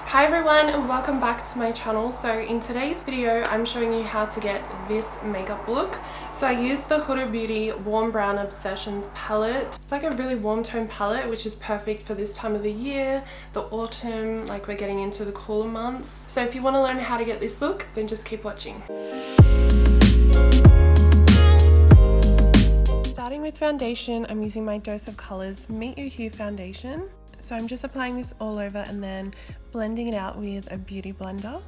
Hi everyone and welcome back to my channel. So in today's video I'm showing you how to get this makeup look. So I used the Huda Beauty Warm Brown Obsessions palette. It's like a really warm tone palette which is perfect for this time of the year, the autumn, like we're getting into the cooler months. So if you want to learn how to get this look, then just keep watching. Starting with foundation, I'm using my Dose of Colors Meet Your Hue foundation. So I'm just applying this all over and then blending it out with a beauty blender.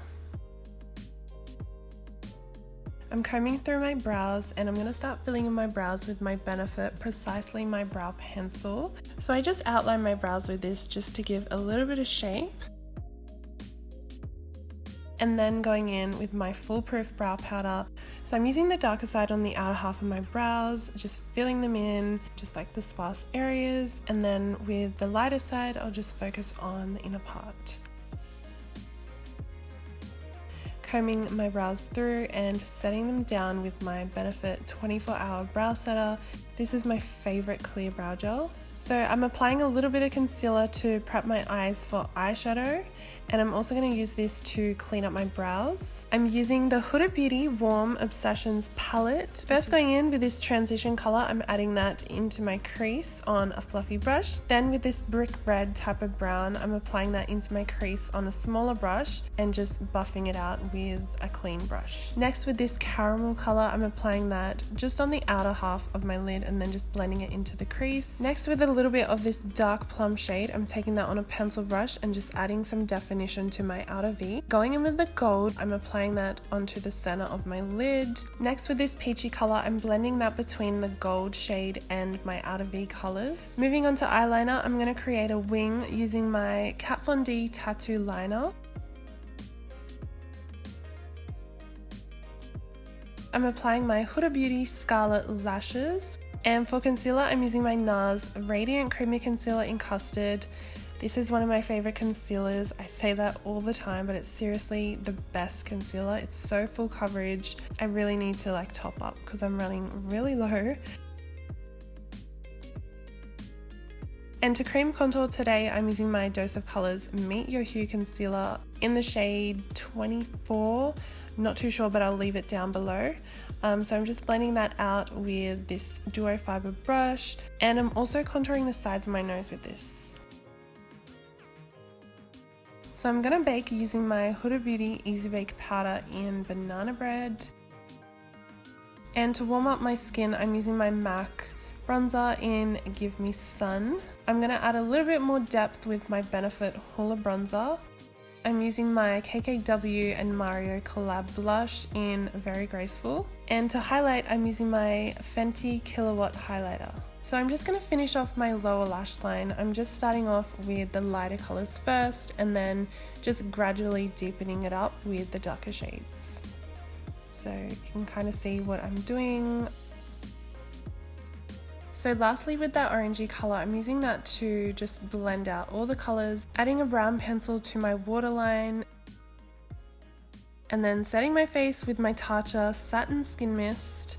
I'm combing through my brows and I'm going to start filling in my brows with my Benefit Precisely My Brow Pencil. So I just outline my brows with this just to give a little bit of shape. And then going in with my Foolproof Brow Powder. So I'm using the darker side on the outer half of my brows, just filling them in, just like the sparse areas. And then with the lighter side, I'll just focus on the inner part. Combing my brows through and setting them down with my Benefit 24-Hour Brow Setter. This is my favorite clear brow gel. So I'm applying a little bit of concealer to prep my eyes for eyeshadow, and I'm also going to use this to clean up my brows. I'm using the Huda Beauty Warm Obsessions palette. First going in with this transition color, I'm adding that into my crease on a fluffy brush. Then with this brick red type of brown, I'm applying that into my crease on a smaller brush and just buffing it out with a clean brush. Next with this caramel color, I'm applying that just on the outer half of my lid and then just blending it into the crease. Next with a little bit of this dark plum shade, I'm taking that on a pencil brush and just adding some definition to my outer V. Going in with the gold, I'm applying that onto the center of my lid. Next with this peachy color, I'm blending that between the gold shade and my outer V colors. Moving on to eyeliner, I'm going to create a wing using my Kat Von D tattoo liner. I'm applying my Huda Beauty Scarlett lashes. And for concealer, I'm using my Nars Radaiant Creamy Concealer in Custard. This is one of my favorite concealers. I say that all the time, but it's seriously the best concealer. It's so full coverage. I really need to like top up because I'm running really low. And to cream contour today, I'm using my Dose of Colors Meet Your Hue concealer in the shade 24. I'm not too sure, but I'll leave it down below. So I'm just blending that out with this duo fiber brush, and I'm also contouring the sides of my nose with this. So I'm gonna bake using my Huda Beauty Easy Bake powder in banana bread. And to warm up my skin, I'm using my MAC bronzer in Give Me Sun. I'm gonna add a little bit more depth with my Benefit Hoola bronzer. I'm using my KKWxMario Blush in Very Graceful. And to highlight, I'm using my Fenty Killawatt Hihglighter. So I'm just going to finish off my lower lash line. I'm just starting off with the lighter colors first and then just gradually deepening it up with the darker shades. So you can kind of see what I'm doing. So lastly, with that orangey color, I'm using that to just blend out all the colors, adding a brown pencil to my waterline, and then setting my face with my Tatcha Satin Skin Mist,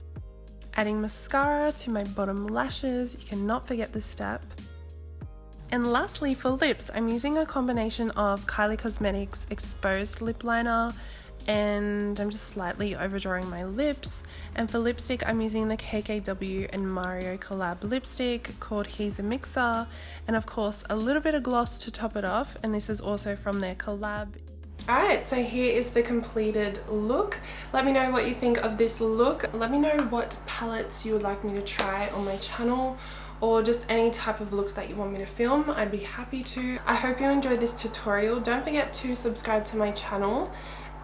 adding mascara to my bottom lashes. You cannot forget this step. And lastly, for lips, I'm using a combination of Kylie Cosmetics Exposed Lip Liner, and I'm just slightly overdrawing my lips. And for lipstick, I'm using the KKWxMario collab lipstick called He's a Mixer, and of course a little bit of gloss to top it off, and this is also from their collab. Alright, so here is the completed look. Let me know what you think of this look. Let me know what palettes you would like me to try on my channel, or just any type of looks that you want me to film. I'd be happy to. I hope you enjoyed this tutorial. Don't forget to subscribe to my channel.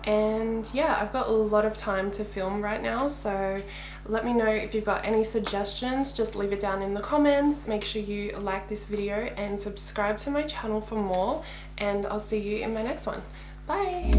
And yeah, I've got a lot of time to film right now, so let me know if you've got any suggestions. Just leave it down in the comments. Make sure you like this video and subscribe to my channel for more, and I'll see you in my next one. Bye!